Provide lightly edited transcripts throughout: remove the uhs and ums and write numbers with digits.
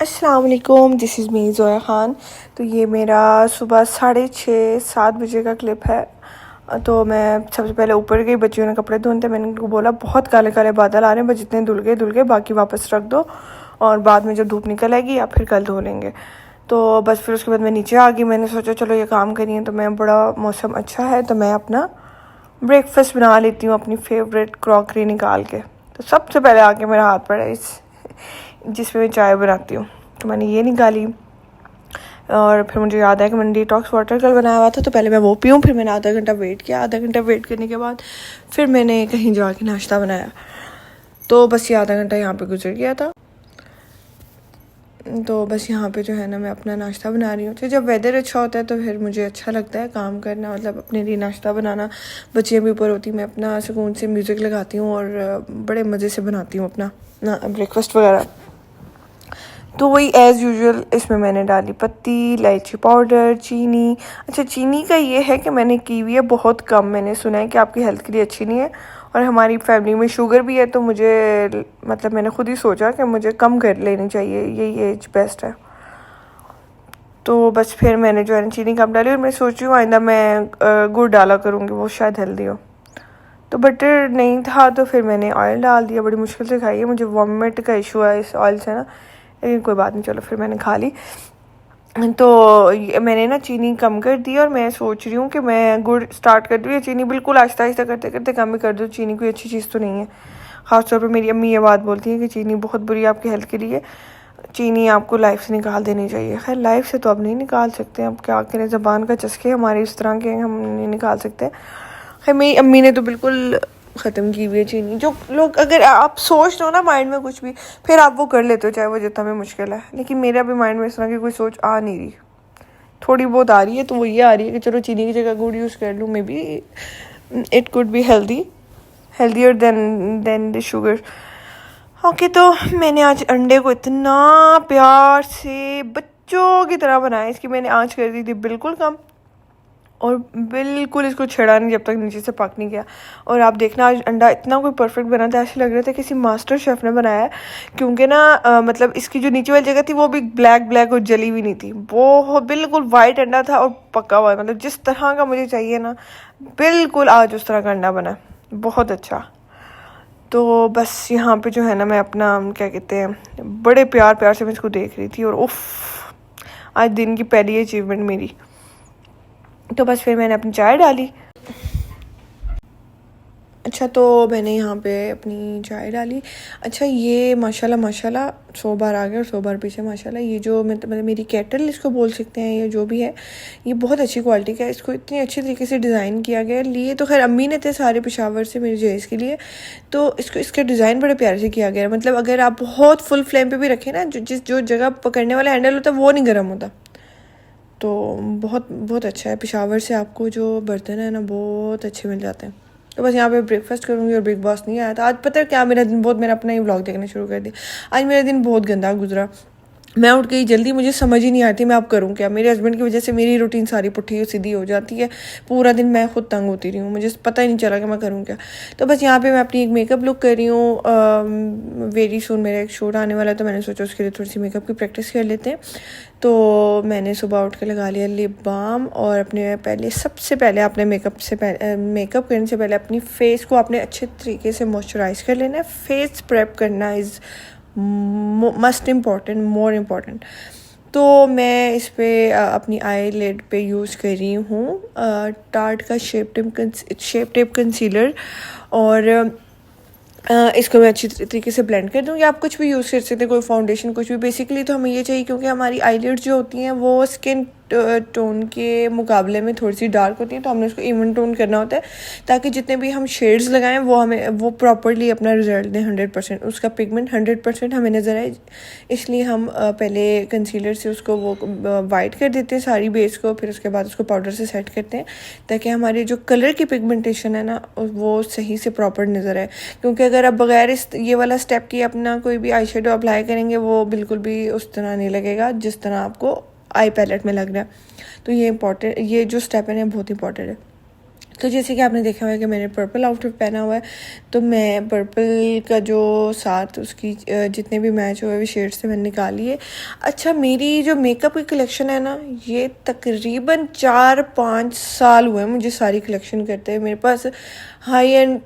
अस्सलाम वालेकुम, this is me Zoya Khan. तो ये मेरा सुबह 6:30-7 बजे का क्लिप है। तो मैं सबसे पहले ऊपर गई, बच्चियों ने कपड़े धोने थे। मैंने उनको बोला बहुत काले काले बादल आ रहे हैं, बस जितने धुल गए बाकी वापस रख दो और बाद में जब धूप निकल आएगी या फिर कल धो लेंगे। तो बस फिर उसके बाद मैं नीचे आ गई। मैंने सोचा चलो ये काम करिए, तो मैं बड़ा मौसम अच्छा है तो मैं अपना ब्रेकफास्ट बना लेती हूँ अपनी फेवरेट क्रॉकरी निकाल के। तो सबसे पहले आके मेरा हाथ पड़ा इस जिसमें मैं चाय बनाती हूँ, तो मैंने ये निकाली। और फिर मुझे याद आया कि मैंने डिटॉक्स वाटर कल बनाया हुआ था, तो पहले मैं वो पीऊँ। फिर मैंने आधा घंटा वेट किया। आधा घंटा वेट करने के बाद फिर मैंने कहीं जाके नाश्ता बनाया। तो बस ये आधा घंटा यहाँ पे गुजर गया था। तो बस यहाँ पे जो है ना मैं अपना नाश्ता बना रही हूँ। तो जब वेदर अच्छा होता है तो फिर मुझे अच्छा लगता है काम करना, मतलब अपने लिए नाश्ता बनाना। बच्चियाँ भी ऊपर होती, मैं अपना सुकून से म्यूज़िक लगाती हूँ और बड़े मज़े से बनाती हूँ अपना ब्रेकफास्ट वगैरह। तो वही एज़ यूजुअल इसमें मैंने डाली पत्ती, इलायची पाउडर, चीनी। अच्छा, चीनी का ये है कि मैंने की हुई है बहुत कम। मैंने सुना है कि आपकी हेल्थ के लिए अच्छी नहीं है और हमारी फैमिली में शुगर भी है, तो मुझे मतलब मैंने खुद ही सोचा कि मुझे कम कर लेनी चाहिए, यही एज बेस्ट है। तो बस फिर मैंने जो है चीनी कम डाली और मैं सोच रही हूँ आइंदा मैं गुड़ डाला करूँगी, वो शायद हेल्दी हो। तो बटर नहीं था तो फिर मैंने ऑयल डाल दिया। बड़ी मुश्किल से खाई है, मुझे वॉमिट का इशू है इस ऑयल से ना, लेकिन कोई बात नहीं, चलो फिर मैंने खा ली। तो मैंने ना चीनी कम कर दी और मैं सोच रही हूँ कि मैं गुड़ स्टार्ट कर दूँ या चीनी बिल्कुल आहिस्ता आहिस्ता करते करते कम ही कर दूँ। चीनी कोई अच्छी चीज़ तो नहीं है, ख़ासतौर पर मेरी अम्मी ये बात बोलती है कि चीनी बहुत बुरी है आपकी हेल्थ के लिए, चीनी आपको लाइफ से निकाल देनी चाहिए। खैर लाइफ से तो अब नहीं निकाल सकते, अब क्या करें, ज़बान का चस्के हमारे इस तरह के हम नहीं निकाल सकते। खैर मेरी अम्मी ने तो बिल्कुल ख़त्म की हुई है चीनी। जो लोग, अगर आप सोच लो ना माइंड में कुछ भी, फिर आप वो कर लेते हो चाहे वो जितना भी मुश्किल है। लेकिन मेरा भी माइंड में इस तरह की कोई सोच आ नहीं रही, थोड़ी बहुत आ रही है, तो वो ये आ रही है कि चलो चीनी की जगह गुड़ यूज़ कर लूँ, may be it could be healthier then the sugar. Okay, तो मैंने आज अंडे को इतना प्यार से बच्चों की तरह बनाया। इसकी मैंने आँच कर दी थी बिल्कुल कम और बिल्कुल इसको छेड़ा नहीं जब तक नीचे से पक नहीं गया। और आप देखना आज अंडा इतना कोई परफेक्ट बना था, ऐसे लग रहा था किसी मास्टर शेफ़ ने बनाया है। क्योंकि ना मतलब इसकी जो नीचे वाली जगह थी वो भी ब्लैक और जली हुई नहीं थी, वो बिल्कुल वाइट अंडा था और पका हुआ, मतलब जिस तरह का मुझे चाहिए ना बिल्कुल आज उस तरह का अंडा बना, बहुत अच्छा। तो बस यहाँ पे जो है ना मैं अपना क्या कहते हैं बड़े प्यार से मैं इसको देख रही थी और उफ़, आज दिन की पहली अचीवमेंट मेरी। तो बस फिर मैंने अपनी चाय डाली। अच्छा, तो मैंने यहाँ पे अपनी चाय डाली। अच्छा, ये माशाल्लाह 100 बार आगे और 100 बार पीछे माशाल्लाह। ये जो मतलब मेरी केटल इसको बोल सकते हैं, ये जो भी है ये बहुत अच्छी क्वालिटी का है। इसको इतनी अच्छी तरीके से डिज़ाइन किया गया है। लिए तो खैर अम्मी ने थे सारे पेशावर से मेरे जहेज़ के लिए, तो इसको इसका डिज़ाइन बड़े प्यारे से किया गया है। मतलब अगर आप बहुत फुल फ्लेम पर भी रखें ना, जो जगह पकड़ने वाला हैंडल होता है वो नहीं गर्म होता। तो बहुत अच्छा है। पेशावर से आपको जो बर्तन है ना बहुत अच्छे मिल जाते हैं। तो बस यहाँ पे ब्रेकफास्ट करूँगी और बिग बॉस नहीं आया था आज। पता है क्या, मेरा दिन बहुत, मैंने अपना ही व्लॉग देखना शुरू कर दिया। आज मेरा दिन बहुत गंदा गुजरा। मैं उठ गई जल्दी, मुझे समझ ही नहीं आती मैं अब करूँ क्या। मेरे हस्बैंड की वजह से मेरी रूटीन सारी पुट्ठी सीधी हो जाती है। पूरा दिन मैं खुद तंग होती रही हूँ, मुझे पता ही नहीं चला कि मैं करूँ क्या। तो बस यहाँ पे मैं अपनी एक मेकअप लुक कर रही हूँ। वेरी सून मेरा एक शूट आने वाला है, तो मैंने सोचा उसके लिए थोड़ी सी मेकअप की प्रैक्टिस कर लेते हैं। तो मैंने सुबह उठ के लगा लिया लिप बाम और अपने सबसे पहले अपने मेकअप करने से पहले अपनी फेस को आपने अच्छे तरीके से मॉइस्चराइज़ कर लेना है। फेस प्रेप करना इज़ मोर इम्पॉर्टेंट। तो मैं इस पे अपनी आई लिड पे यूज़ कर रही हूँ टार्ट का शेप टेप कंसीलर और इसको मैं अच्छी तरीके से ब्लेंड कर दूँगी। आप कुछ भी यूज़ कर सकते हैं, कोई फाउंडेशन कुछ भी। बेसिकली तो हमें ये चाहिए क्योंकि हमारी आईलिड्स जो होती हैं वो स्किन टोन के मुकाबले में थोड़ी सी डार्क होती है, तो हमने उसको इवन टोन करना होता है ताकि जितने भी हम शेड्स लगाएं वो प्रॉपरली अपना रिजल्ट दें 100%, उसका पिगमेंट 100% हमें नज़र आए। इसलिए हम पहले कंसीलर से उसको वो वाइट कर देते हैं सारी बेस को, फिर उसके बाद उसको पाउडर से सेट करते हैं ताकि हमारे जो कलर की पिगमेंटेशन है ना वो सही से प्रॉपर नज़र आए। क्योंकि अगर आप बगैर ये वाला स्टेप की अपना कोई भी आई शेडो अप्लाई करेंगे वो बिल्कुल भी उस तरह नहीं लगेगा जिस तरह आपको आई पैलेट में लग रहा है। तो ये जो स्टेप है ना बहुत इंपॉर्टेंट है। तो जैसे कि आपने देखा हुआ है कि मैंने पर्पल आउटफिट पहना हुआ है, तो मैं पर्पल का जो साथ उसकी जितने भी मैच हुए हुए शेड्स से मैंने निकाली है। अच्छा, मेरी जो मेकअप की कलेक्शन है ना, ये तकरीबन 4-5 साल हुए हैं मुझे सारी कलेक्शन करते हैं। मेरे पास high end,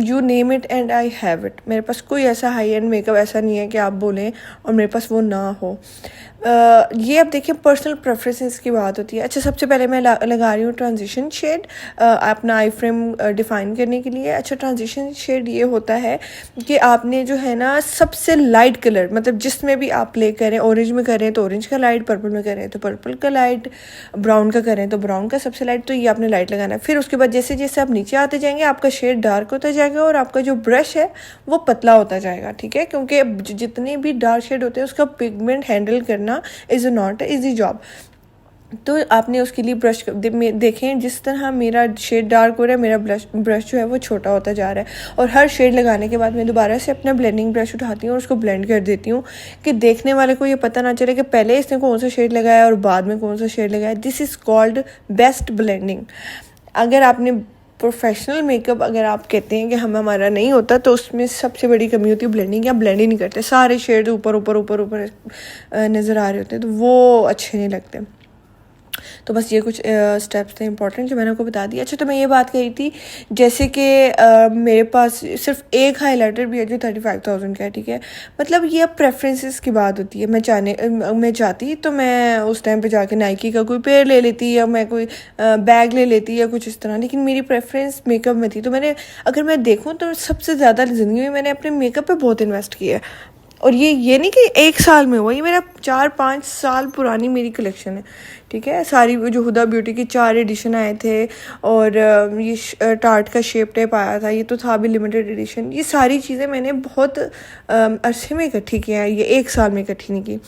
you name it and I have it. मेरे पास कोई ऐसा हाई एंड मेकअप ऐसा नहीं है कि आप बोलें और मेरे पास वो ना हो। ये अब देखिए पर्सनल प्रेफरेंसेस की बात होती है। अच्छा, सबसे पहले मैं लगा रही हूँ ट्रांजिशन शेड अपना आई फ्रेम डिफ़ाइन करने के लिए। अच्छा, ट्रांजिशन शेड ये होता है कि आपने जो है ना सबसे लाइट कलर, मतलब जिसमें भी आप प्ले करें, ऑरेंज में करें तो ऑरेंज का लाइट, पर्पल में करें तो पर्पल का लाइट, ब्राउन का करें तो ब्राउन का सबसे लाइट, तो ये आपने लाइट लगाना है। फिर उसके बाद जैसे जैसे आप नीचे आते जाएंगे आपका शेड डार्क होता जाएगा और आपका जो ब्रश है वो पतला होता जाएगा, ठीक है, क्योंकि जितने भी डार्क शेड होते हैं उसका पिगमेंट हैंडल करना इज़ नॉट इजी जॉब। तो आपने उसके लिए ब्रश देखें, जिस तरह मेरा शेड डार्क हो रहा है, मेरा ब्रश जो है वो छोटा होता जा रहा है। और हर शेड लगाने के बाद मैं दोबारा से अपना ब्लेंडिंग ब्रश उठाती हूँ और उसको ब्लेंड कर देती हूँ कि देखने वाले को ये पता ना चले कि पहले इसने कौन सा शेड लगाया और बाद में कौन सा शेड लगाया। This is called best blending. अगर आपने प्रोफेशनल मेकअप अगर आप कहते हैं कि हमारा नहीं होता, तो उसमें सबसे बड़ी कमी होती है ब्लेंडिंग। या ब्लेंड ही नहीं करते, सारे शेड ऊपर ऊपर ऊपर ऊपर नज़र आ रहे होते हैं, तो वो अच्छे नहीं लगते। तो बस ये कुछ स्टेप्स थे इंपॉर्टेंट जो मैंने आपको बता दिया। अच्छा, तो मैं ये बात कही थी जैसे कि मेरे पास सिर्फ एक हाइलाइटर भी है जो 35,000 का है, ठीक है। मतलब ये अब प्रेफरेंसेस की बात होती है। मैं चाहती तो मैं उस टाइम पे जाके नाइकी का कोई पेयर ले लेती या मैं कोई बैग ले लेती या कुछ इस तरह, लेकिन मेरी प्रेफरेंस मेकअप में थी। तो मैंने, अगर मैं देखूँ तो सबसे ज़्यादा ज़िंदगी में मैंने अपने मेकअप पे बहुत इन्वेस्ट किया है। और ये नहीं कि एक साल में हुआ, ये मेरा 4-5 साल पुरानी मेरी कलेक्शन है, ठीक है। सारी जो हुदा ब्यूटी की 4 एडिशन आए थे और ये टार्ट का शेप टेप आया था, ये तो था भी लिमिटेड एडिशन। ये सारी चीज़ें मैंने बहुत अरसे में इकट्ठी किया है, ये एक साल में इकट्ठी नहीं की।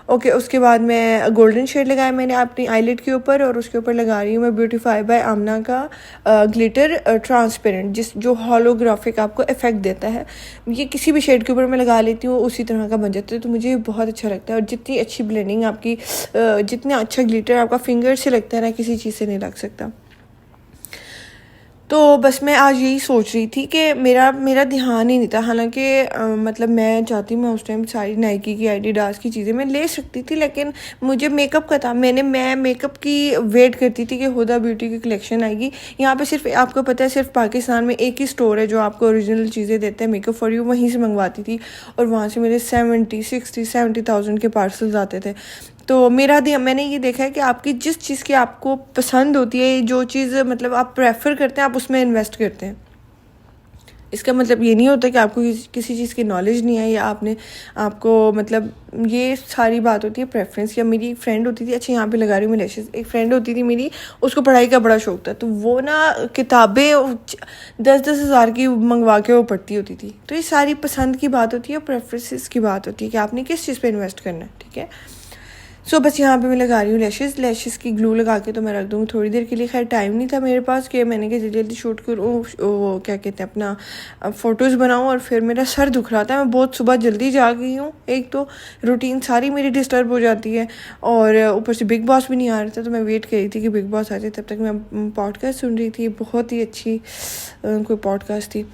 ओके, उसके बाद मैं गोल्डन शेड लगाया मैंने अपनी आईलिड के ऊपर, और उसके ऊपर लगा रही हूँ मैं ब्यूटीफाई बाय आमना का ग्लिटर ट्रांसपेरेंट, जिस होलोग्राफिक आपको इफेक्ट देता है। ये किसी भी शेड के ऊपर मैं लगा लेती हूँ, उसी तरह का बन जाता है, तो मुझे बहुत अच्छा लगता है। और जितनी अच्छी ब्लेंडिंग आपकी, जितना अच्छा ग्लिटर आपका फिंगर से लगता है ना, किसी चीज़ से नहीं लग सकता। तो बस मैं आज यही सोच रही थी कि मेरा ध्यान ही नहीं था। हालांकि मतलब मैं चाहती हूँ मैं उस टाइम सारी नाइकी की, एडिडास की चीज़ें मैं ले सकती थी, लेकिन मुझे मेकअप का था। मैं मेकअप की वेट करती थी कि हुदा ब्यूटी की कलेक्शन आएगी। यहाँ पे सिर्फ आपको पता है, सिर्फ पाकिस्तान में एक ही स्टोर है जो आपको ओरिजिनल चीज़ें देते हैं मेकअप फॉर यू, वहीं से मंगवाती थी। और वहाँ से मेरे 70,000 के पार्सल्स आते थे। तो मैंने ये देखा है कि आपकी जिस चीज़ की आपको पसंद होती है, जो चीज़ मतलब आप प्रेफर करते हैं, आप उसमें इन्वेस्ट करते हैं। इसका मतलब ये नहीं होता कि आपको किसी चीज़ की नॉलेज नहीं है या आपको मतलब, ये सारी बात होती है प्रेफरेंस। या मेरी फ्रेंड होती थी, अच्छा यहाँ पे लगा रही हूँ मैं लैशेस, एक फ्रेंड होती थी मेरी, उसको पढ़ाई का बड़ा शौक था, तो वो ना किताबें 10-10 हज़ार की मंगवा के वो पढ़ती होती थी। तो ये सारी पसंद की बात होती है, प्रेफरेंसेस की बात होती है कि आपने किस चीज़ पर इन्वेस्ट करना है, ठीक है। सो बस यहाँ पे मैं लगा रही हूँ लैशेस की ग्लू लगा के तो मैं रख दूँगी थोड़ी देर के लिए। खैर टाइम नहीं था मेरे पास कि मैंने कहा जल्दी जल्दी शूट करूँ, वो क्या कहते हैं अपना फ़ोटोज़ बनाऊँ। और फिर मेरा सर दुख रहा था, मैं बहुत सुबह जल्दी जा गई हूँ, एक तो रूटीन सारी मेरी डिस्टर्ब हो जाती है, और ऊपर से बिग बॉस भी नहीं आ रहा था। तो मैं वेट कर रही थी कि बिग बॉस आ जाए, तब तक मैं पॉडकास्ट सुन रही थी, बहुत ही अच्छी कोई पॉडकास्ट थी।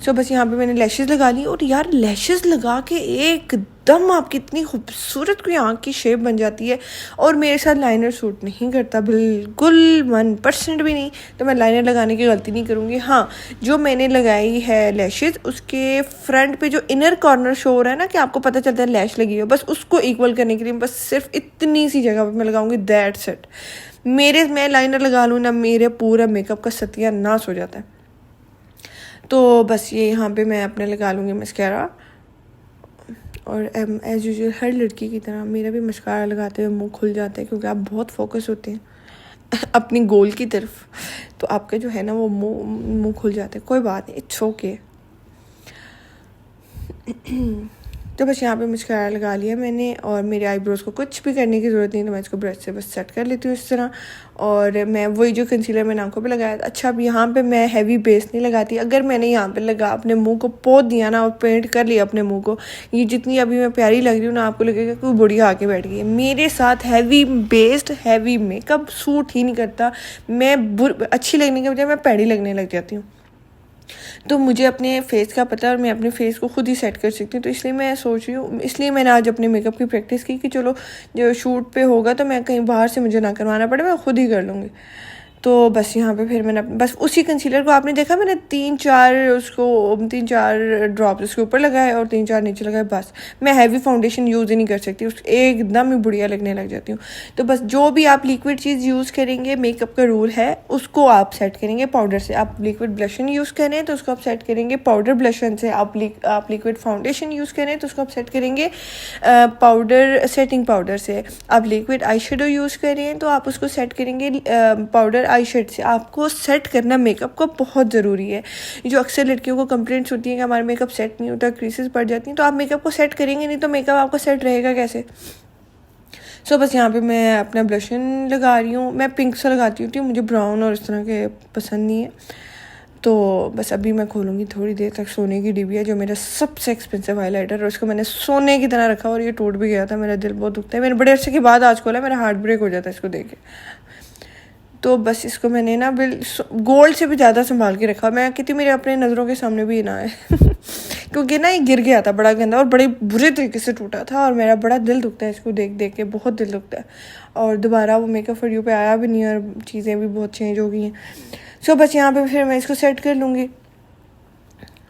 सो बस यहाँ पे मैंने लैशेस लगा ली, और यार लैशेस लगा के एकदम आपकी इतनी खूबसूरत कोई आँख की शेप बन जाती है। और मेरे साथ लाइनर सूट नहीं करता, बिल्कुल 1% भी नहीं, तो मैं लाइनर लगाने की गलती नहीं करूँगी। हाँ, जो मैंने लगाई है लैशेस, उसके फ्रंट पे जो इनर कॉर्नर शो हो रहा है ना, कि आपको पता चलता है लैश लगी है, बस उसको इक्वल करने के लिए बस सिर्फ इतनी सी जगह पर मैं लगाऊंगी, दैट्स इट। मैं लाइनर लगा लूँ ना, मेरे पूरा मेकअप का सत्यानाश हो जाता है। तो बस ये यहाँ पे मैं अपने लगा लूँगी मस्कारा। और एज़ यूजुअल हर लड़की की तरह मेरा भी मस्कारा लगाते हुए मुंह खुल जाता है, क्योंकि आप बहुत फोकस होते हैं अपनी गोल की तरफ, तो आपका जो है ना वो मुंह खुल जाता है। कोई बात नहीं, इट्स ओके। तो बस यहाँ पे मस्कारा लगा लिया मैंने, और मेरे आईब्रोज़ को कुछ भी करने की ज़रूरत नहीं, तो मैं इसको ब्रश से बस सेट कर लेती हूँ इस तरह। और मैं वही जो कंसीलर मैंने आंखों पे लगाया था। अच्छा, अब यहाँ पे मैं हैवी बेस नहीं लगाती। अगर मैंने यहाँ पे लगा अपने मुंह को पोत दिया ना और पेंट कर लिया अपने मुंह को, ये जितनी अभी मैं प्यारी लग रही हूँ ना, आपको लगेगा कोई बुढ़िया आके बैठ गई है। मेरे साथ heavy based heavy makeup suit ही नहीं करता। मैं अच्छी लगने के बजाय मैं पैड़ी लगने लग जाती हूँ। तो मुझे अपने फेस का पता है और मैं अपने फेस को खुद ही सेट कर सकती हूँ। तो इसलिए मैं सोच रही हूँ, इसलिए मैंने आज अपने मेकअप की प्रैक्टिस की कि चलो जो शूट पे होगा तो मैं कहीं बाहर से मुझे ना करवाना पड़े, मैं खुद ही कर लूँगी। तो बस यहाँ पे फिर मैंने बस उसी कंसीलर को, आपने देखा मैंने 3-4 ड्रॉप्स उसके ऊपर लगाए और 3-4 नीचे लगाए। बस मैं हैवी फाउंडेशन यूज़ ही नहीं कर सकती, उस एकदम ही बुढ़िया लगने लग जाती हूँ। तो बस जो भी आप लिक्विड चीज़ यूज़ करेंगे, मेकअप का रूल है, उसको आप सेट करेंगे पाउडर से। आप लिक्विड ब्लशन यूज़ करें तो उसको आप सेट करेंगे पाउडर ब्लशन से। आप लिक्विड फाउंडेशन यूज़ करें तो उसको आप सेट करेंगे पाउडर सेटिंग पाउडर से। आप लिक्विड आई शेडो यूज़ करें तो आप उसको सेट करेंगे पाउडर आई शेड से। आपको सेट करना मेकअप को बहुत ज़रूरी है। जो अक्सर लड़कियों को कंप्लेंट्स होती है कि हमारा मेकअप सेट नहीं होता, क्रीसेस पड़ जाती हैं, तो आप मेकअप को सेट करेंगे नहीं तो मेकअप आपका सेट रहेगा कैसे। सो बस यहाँ पे मैं अपना ब्लशन लगा रही हूँ। मैं पिंक सा लगाती हूँ, मुझे ब्राउन और इस तरह के पसंद नहीं है। तो बस अभी मैं खोलूँगी थोड़ी देर तक सोने की डिबिया, जो मेरा सबसे एक्सपेंसिव हाईलाइटर, और उसको मैंने सोने की तरह रखा और ये टूट भी गया था। मेरा दिल बहुत दुखता है, मैंने बड़े अरसे के बाद आज खोला, मेरा हार्ट ब्रेक हो जाता है इसको देख के। तो बस इसको मैंने ना गोल्ड से भी ज़्यादा संभाल के रखा। मैं कहती मेरे अपने नज़रों के सामने भी ना आए क्योंकि ना ये गिर गया था बड़ा गंदा और बड़े बुरे तरीके से टूटा था, और मेरा बड़ा दिल दुखता है इसको देख देख के, बहुत दिल दुखता है। और दोबारा वो मेकअप फॉर यू पे आया भी नहीं और चीज़ें भी बहुत चेंज हो गई हैं। सो बस यहाँ पे फिर मैं इसको सेट कर लूँगी,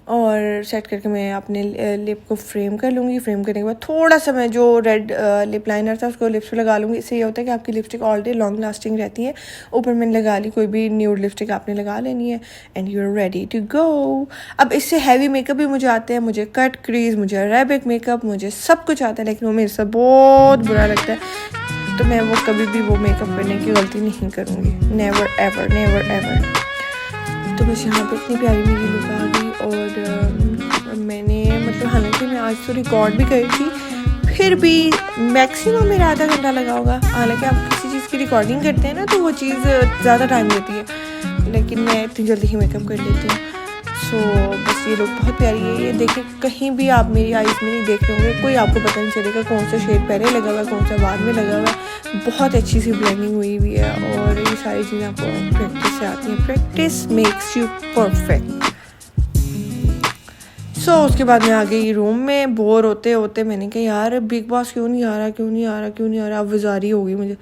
और सेट करके मैं अपने लिप को फ्रेम कर लूँगी। फ्रेम करने के बाद थोड़ा सा मैं जो रेड लिप लाइनर था उसको लिप्स पे लगा लूँगी। इससे ये होता है कि आपकी lipstick all day long lasting रहती है। ऊपर मैंने लगा ली, कोई भी न्यूड लिपस्टिक आपने लगा लेनी है, and you are ready to go. अब इससे हैवी मेकअप भी मुझे आते हैं, मुझे कट क्रीज, मुझे अरेबिक मेकअप, मुझे सब कुछ आता है, लेकिन वो मेरे साथ बहुत बुरा लगता है। तो मैं वो कभी भी वो मेकअप करने की गलती नहीं करूँगी, नेवर एवर, नेवर एवर। तो बस यहाँ पे इतनी प्यारी मेरी लुक आ गई। और मैंने मतलब हालांकि मैं आज तो रिकॉर्ड भी करी थी, फिर भी मैक्सिमम मेरा आधा घंटा लगा होगा। हालांकि आप किसी चीज़ की रिकॉर्डिंग करते हैं ना तो वो चीज़ ज़्यादा टाइम लेती है, लेकिन मैं इतनी जल्दी ही मेकअप कर लेती हूँ। सो बस ये लुक बहुत प्यारी है। ये देखिए, कहीं भी आप मेरी आईज़ में नहीं देख रहे होंगे, कोई आपको पता नहीं चलेगा कौन सा शेड पहले लगा हुआ है, कौन सा बाद में लगा हुआ है। बहुत अच्छी सी ब्लेंडिंग हुई हुई है, और ये सारी चीज़ें आपको प्रैक्टिस से आती हैं। Practice makes you perfect. So उसके बाद मैं आ गई रूम में। बोर होते होते मैंने कहा यार बिग बॉस क्यों नहीं आ रहा। अब वज़ारी हो गई मुझे।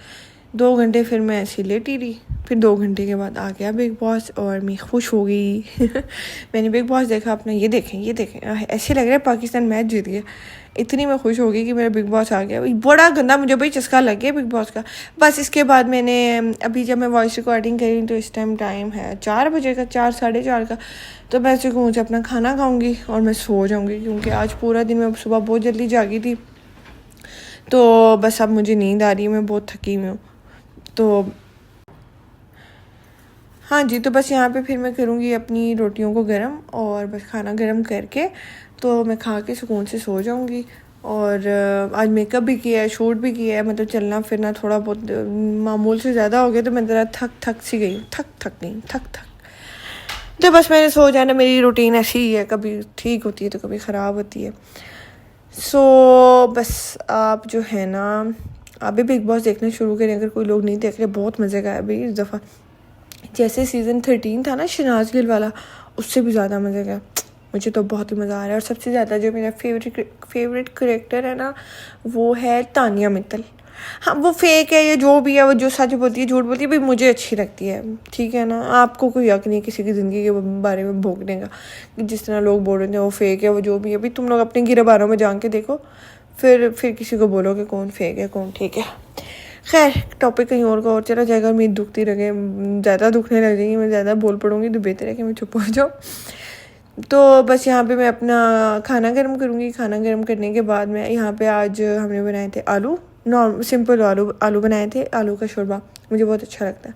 2 घंटे फिर मैं ऐसी लेटी रही, फिर 2 घंटे के बाद आ गया बिग बॉस और मैं खुश हो गई मैंने बिग बॉस देखा अपना। ये देखें ऐसे लग रहा है पाकिस्तान मैच जीत गया। इतनी मैं खुश हो गई कि मेरा बिग बॉस आ गया। बड़ा गंदा मुझे भाई चस्का लग गया बिग बॉस का। बस इसके बाद मैंने अभी जब मैं वॉइस रिकॉर्डिंग करी तो इस टाइम है 4 बजे का, 4 साढ़े 4 का। तो मैं सुकून से अपना खाना खाऊंगी और मैं सो जाऊंगी, क्योंकि आज पूरा दिन मैं सुबह बहुत जल्दी जागी थी। तो बस अब मुझे नींद आ रही है, मैं बहुत थकी हुई हूँ। तो हाँ जी, तो बस यहाँ पे फिर मैं करूँगी अपनी रोटियों को गर्म, और बस खाना गर्म करके तो मैं खा के सुकून से सो जाऊँगी। और आज मेकअप भी किया है, शूट भी किया है, मतलब चलना फिरना थोड़ा बहुत मामूल से ज़्यादा हो गया, तो मैं ज़रा थक सी गई, थक। तो बस मैंने सो जाना। मेरी रूटीन ऐसी ही है, कभी ठीक होती है तो कभी ख़राब होती है। सो बस आप जो है ना, आप भी बिग बॉस देखना शुरू करें अगर कोई लोग नहीं देख रहे। बहुत मज़े का है भाई इस दफ़ा। जैसे सीज़न 13 था ना शहनाज गिल वाला, उससे भी ज़्यादा मज़े का। मुझे तो बहुत ही मज़ा आ रहा है। और सबसे ज़्यादा जो मेरा फेवरेट करेक्टर है ना, वो है तानिया मित्तल। हाँ, वो फेक है या जो भी है, वो जो सच बोलती है झूठ बोलती है, भाई मुझे अच्छी लगती है, ठीक है ना। आपको कोई हक नहीं किसी की ज़िंदगी के बारे में भोगने का। जिस तरह लोग बोल रहे थे वो फेक है, वो जो भी है, भाई तुम लोग अपने गिरबारों में जान के देखो, फिर किसी को बोलोगे कौन फेक है कौन ठीक है। खैर, टॉपिक कहीं और का और चला जाएगा और मेरी दुखती लगे, ज़्यादा दुखने लग जाएगी, मैं ज़्यादा बोल पड़ूँगी, तो बेहतर है कि मैं चुप हो जाऊँ। तो बस यहाँ पे मैं अपना खाना गर्म करूँगी। खाना गर्म करने के बाद मैं यहाँ पे आज हमने बनाए थे आलू, सिंपल आलू बनाए थे, आलू का शोरबा। मुझे बहुत अच्छा लगता है।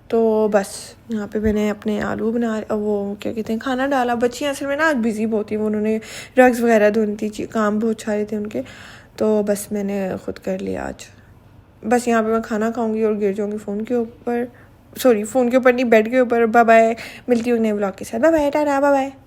तो बस यहाँ पे मैंने अपने आलू बना वो क्या कहते हैं खाना डाला। बच्चियाँ असल में ना आज बिज़ी बहुत थी, उन्होंने रग्स वगैरह धोनी थी, काम बहुत सारे थे उनके, तो बस मैंने ख़ुद कर लिया आज। बस यहाँ पे मैं खाना खाऊंगी और गिर जाऊंगी फ़ोन के ऊपर, सॉरी फ़ोन के ऊपर नहीं, बेड के ऊपर। बाय बाय, मिलती हूँ नए व्लॉग के साथ। Bye bye, tata, bye bye.